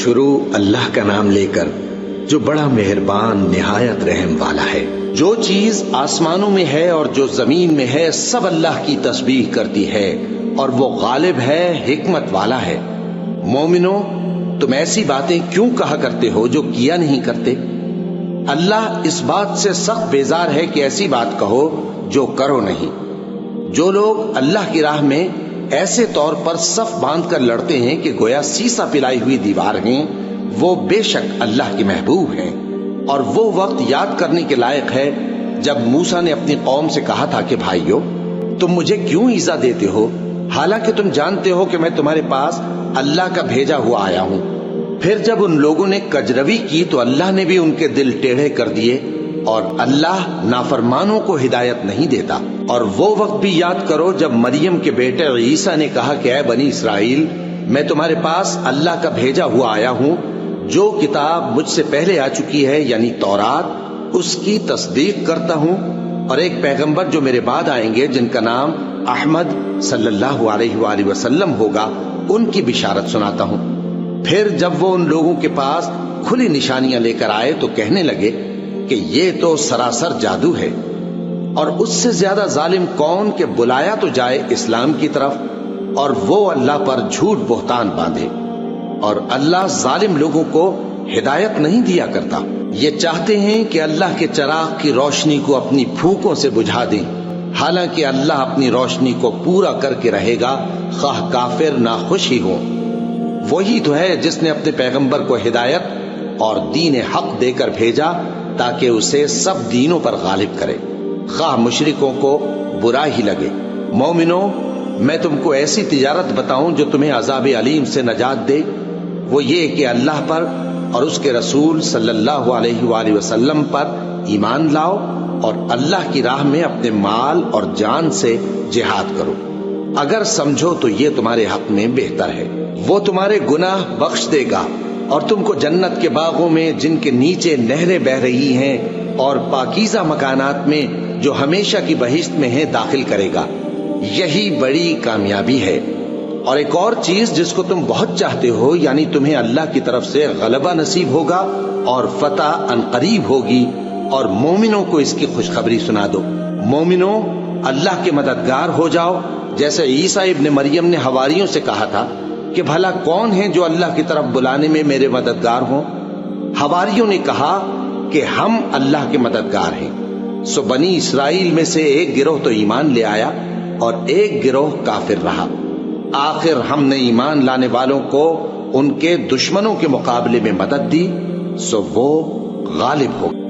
شروع اللہ کا نام لے کر جو بڑا مہربان نہایت رحم والا ہے۔ جو چیز آسمانوں میں ہے اور جو زمین میں ہے سب اللہ کی تسبیح کرتی ہے اور وہ غالب ہے، حکمت والا ہے۔ مومنو، تم ایسی باتیں کیوں کہا کرتے ہو جو کیا نہیں کرتے؟ اللہ اس بات سے سخت بیزار ہے کہ ایسی بات کہو جو کرو نہیں۔ جو لوگ اللہ کی راہ میں ایسے طور پر صف باندھ کر لڑتے ہیں کہ گویا سیسا پلائی ہوئی دیوار ہیں، وہ بے شک اللہ کے محبوب ہیں۔ اور وہ وقت یاد کرنے کے لائق ہے جب موسیٰ نے اپنی قوم سے کہا تھا کہ بھائیو، تم مجھے کیوں ایذا دیتے ہو حالانکہ تم جانتے ہو کہ میں تمہارے پاس اللہ کا بھیجا ہوا آیا ہوں۔ پھر جب ان لوگوں نے کجروی کی تو اللہ نے بھی ان کے دل ٹیڑھے کر دیے، اور اللہ نافرمانوں کو ہدایت نہیں دیتا۔ اور وہ وقت بھی یاد کرو جب مریم کے بیٹے عیسیٰ نے کہا کہ اے بنی اسرائیل، میں تمہارے پاس اللہ کا بھیجا ہوا آیا ہوں، جو کتاب مجھ سے پہلے آ چکی ہے یعنی تورات، اس کی تصدیق کرتا ہوں، اور ایک پیغمبر جو میرے بعد آئیں گے جن کا نام احمد صلی اللہ علیہ وآلہ وسلم ہوگا، ان کی بشارت سناتا ہوں۔ پھر جب وہ ان لوگوں کے پاس کھلی نشانیاں لے کر آئے تو کہنے لگے کہ یہ تو سراسر جادو ہے، اور اس سے زیادہ ظالم کون کہ بلایا تو جائے اسلام کی طرف اور وہ اللہ پر جھوٹ بہتان باندھے۔ اور اللہ ظالم لوگوں کو ہدایت نہیں دیا کرتا۔ یہ چاہتے ہیں کہ اللہ کے چراغ کی روشنی کو اپنی پھونکوں سے بجھا دیں، حالانکہ اللہ اپنی روشنی کو پورا کر کے رہے گا، خواہ کافر ناخوش ہی ہوں۔ وہی تو ہے جس نے اپنے پیغمبر کو ہدایت اور دین حق دے کر بھیجا تاکہ اسے سب دینوں پر غالب کرے، خواہ مشرکوں کو برا ہی لگے۔ مومنو، میں تم کو ایسی تجارت بتاؤں جو تمہیں عذاب علیم سے نجات دے؟ وہ یہ کہ اللہ پر اور اس کے رسول صلی اللہ علیہ وآلہ وسلم پر ایمان لاؤ اور اللہ کی راہ میں اپنے مال اور جان سے جہاد کرو۔ اگر سمجھو تو یہ تمہارے حق میں بہتر ہے۔ وہ تمہارے گناہ بخش دے گا اور تم کو جنت کے باغوں میں جن کے نیچے نہریں بہ رہی ہیں اور پاکیزہ مکانات میں جو ہمیشہ کی بہشت میں ہیں داخل کرے گا۔ یہی بڑی کامیابی ہے۔ اور ایک اور چیز جس کو تم بہت چاہتے ہو، یعنی تمہیں اللہ کی طرف سے غلبہ نصیب ہوگا اور فتح عنقریب ہوگی، اور مومنوں کو اس کی خوشخبری سنا دو۔ مومنوں، اللہ کے مددگار ہو جاؤ، جیسے عیسیٰ ابن مریم نے حواریوں سے کہا تھا کہ بھلا کون ہیں جو اللہ کی طرف بلانے میں میرے مددگار ہوں؟ حواریوں نے کہا کہ ہم اللہ کے مددگار ہیں۔ سو بنی اسرائیل میں سے ایک گروہ تو ایمان لے آیا اور ایک گروہ کافر رہا۔ آخر ہم نے ایمان لانے والوں کو ان کے دشمنوں کے مقابلے میں مدد دی، سو وہ غالب ہو۔